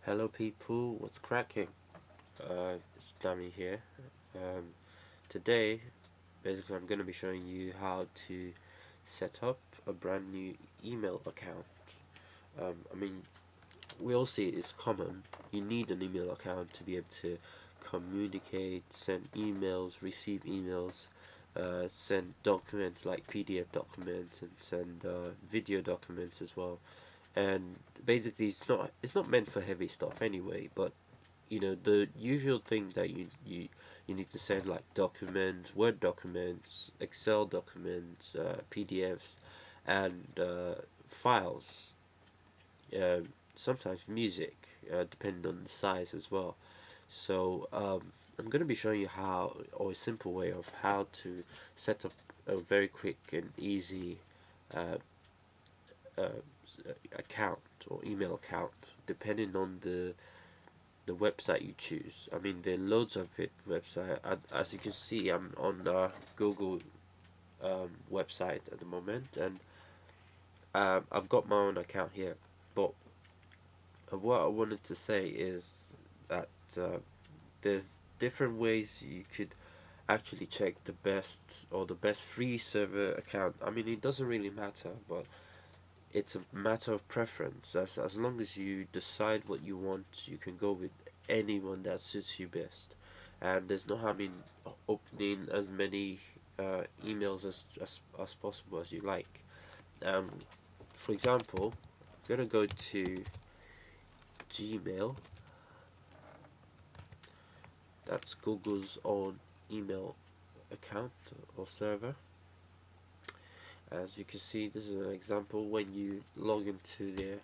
Hello people, what's cracking? It's Dami here. Um, Today, basically I'm going to be showing you how to set up a brand new email account. I mean, we all see it's common. You need an email account to be able to communicate, send emails, receive emails, send documents like PDF documents, and send video documents as well. And basically, it's not meant for heavy stuff anyway, but the usual thing that you need to send, like documents, word documents, excel documents, pdfs, and files, sometimes music, depending on the size as well. So I'm going to be showing you how, or a simple way of how to set up a very quick and easy uh, uh, account or email account, depending on the website you choose. I mean, there are loads of it website. As you can see, I'm on the Google website at the moment, and I've got my own account here. But what I wanted to say is that there's different ways you could actually check the best or the best free server account. I mean, it doesn't really matter, but it's a matter of preference. As long as you decide what you want, you can go with anyone that suits you best. And there's no harm in opening as many emails as possible as you like. Um, for example, I'm gonna go to Gmail. That's Google's own email account or server. As you can see, this is an example when you log into their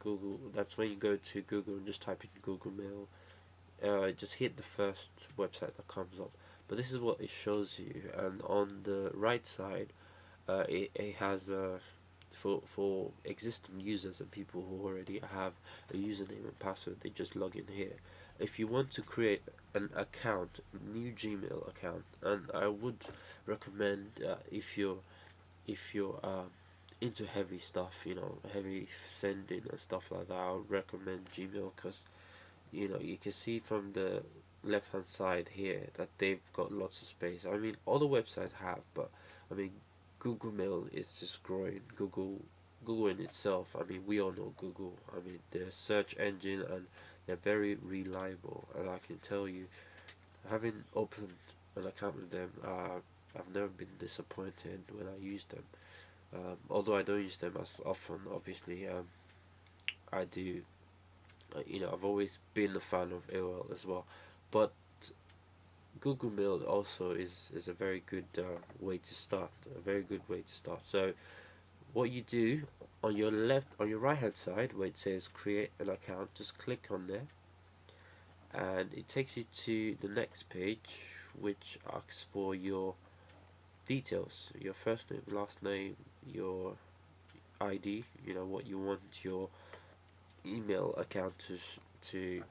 Google. That's when you go to Google and just type in Google Mail. Just hit the first website that comes up. But this is what it shows you, and on the right side, it has for existing users and people who already have a username and password. They just log in here. If you want to create an account, a new Gmail account, and I would recommend, if you're into heavy stuff, heavy sending and stuff like that, I would recommend Gmail, because you can see from the left hand side here that they've got lots of space. I mean, all the websites have, but I mean, Google Mail is just growing. Google in itself, I mean, we all know Google. I mean, they're a search engine, and they're very reliable, and I can tell you, having opened an account with them, I've never been disappointed when I use them. Although I don't use them as often, obviously. I do. I've always been a fan of AOL as well, but Google Mail also is a very good way to start. A very good way to start. So what you do, on your right hand side, where it says create an account, just click on there, and it takes you to the next page, which asks for your details: your first name, last name, your ID. What you want your email account to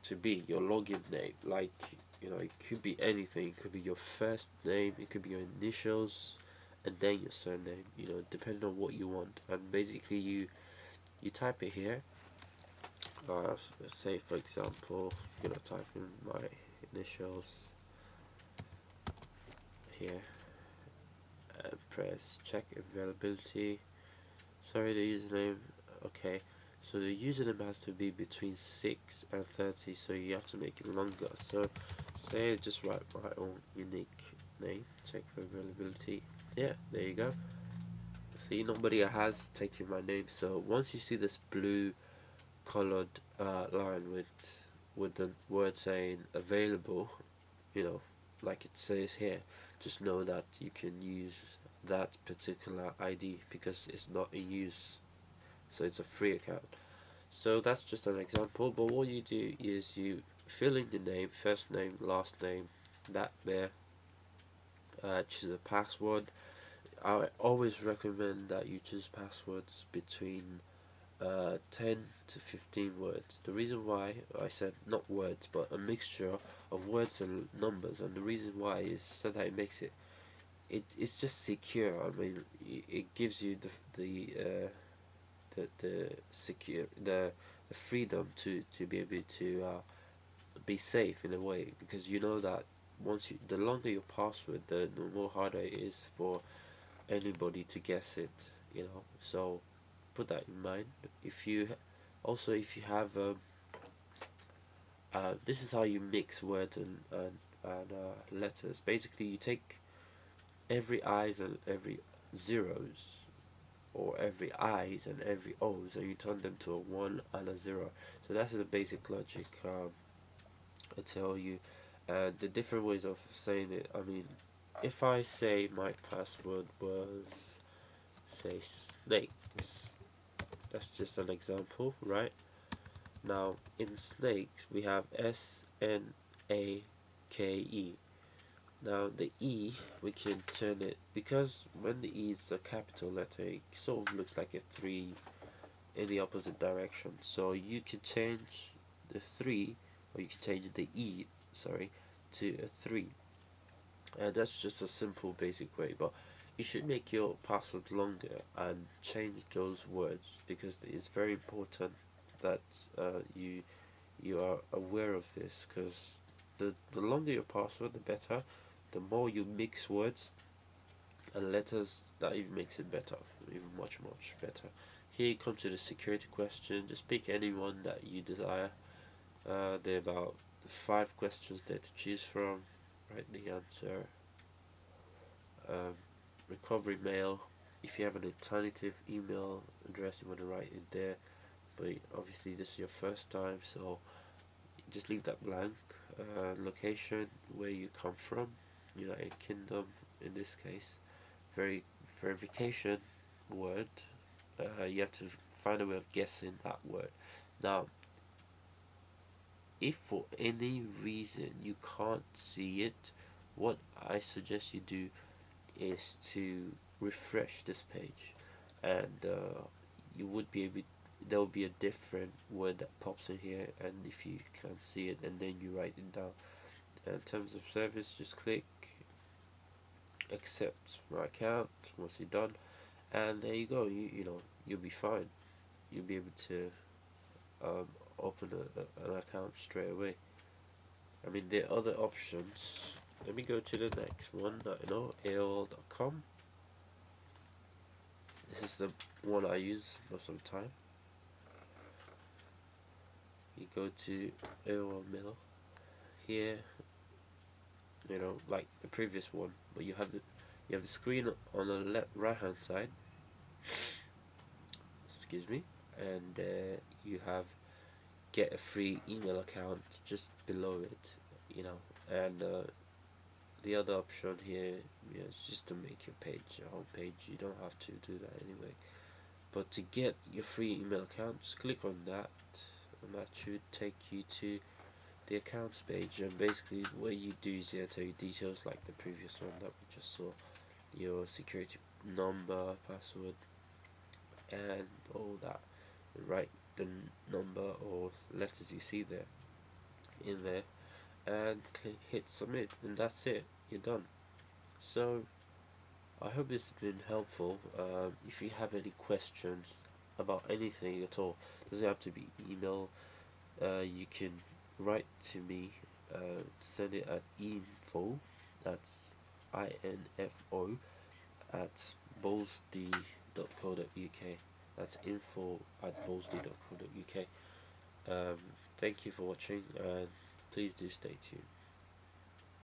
to be, your login name. Like, it could be anything. It could be your first name, it could be your initials, and then your surname, depending on what you want. And basically you type it here. Let's say, for example, I'm gonna type in my initials here, and press check availability. Sorry, the username. Okay, so the username has to be between 6 and 30, so you have to make it longer. So say I just write my own unique name, check for availability. Yeah, there you go. See, nobody has taken my name. So once you see this blue colored line with the word saying available, you know like it says here, just know that you can use that particular ID because it's not in use, so it's a free account. So that's just an example, but what you do is you fill in the name, first name, last name, that there, choose a password. I always recommend that you choose passwords between 10 to 15 words. The reason why I said not words, but a mixture of words and numbers, and the reason why is so that it makes it's just secure. I mean, it gives you the secure the freedom to be able to be safe in a way, because you know that the longer your password, the more harder it is for anybody to guess it, you know. So put that in mind. If you also, if you have this is how you mix words and letters. Basically, you take every i's and every zeros, or every i's and every o's, and you turn them to a 1 and a 0. So that's the basic logic. I tell you, the different ways of saying it. I mean, if I say my password was, say, snakes, that's just an example, right? Now, in snakes, we have SNAKE. Now, the E, we can turn it, because when the E is a capital letter, it sort of looks like a 3 in the opposite direction. So you can change the 3, or you can change the E, sorry, to a 3. And that's just a simple, basic way. But you should make your password longer and change those words, because it's very important that you are aware of this, because the longer your password, the better. The more you mix words and letters, that even makes it better, even much better. Here you come to the security question. Just pick any one that you desire. There are about 5 questions there to choose from. Write the answer. Recovery mail. If you have an alternative email address, you want to write it there. But obviously this is your first time, so just leave that blank. Location, where you come from, United Kingdom in this case. Verification word. You have to find a way of guessing that word. Now, if for any reason you can't see it, what I suggest you do is to refresh this page, and you would be able, there will be a different word that pops in here, and if you can't see it, and then you write it down. In terms of service, just click accept my account once you're done, and there you go. You'll be fine. You'll be able to open an account straight away. I mean, there are other options. Let me go to the next one. AOL.com. This is the one I use most of the time. You go to AOL Mail here. Like the previous one, but you have the screen on the right hand side. Excuse me, and you have get a free email account just below it, and the other option here, is just to make your page a home page. You don't have to do that anyway. But to get your free email account, just click on that, and that should take you to the accounts page. And basically what you do is enter your details like the previous one that we just saw, your security number, password, and all that. Write the number or letters you see there in there, and hit submit, and that's it. You're done. So I hope this has been helpful. If you have any questions about anything at all, doesn't have to be email. You can write to me. Send it at info. That's info at bowlsd.co.uk. That's info at bowlsd.co.uk. Thank you for watching, and please do stay tuned.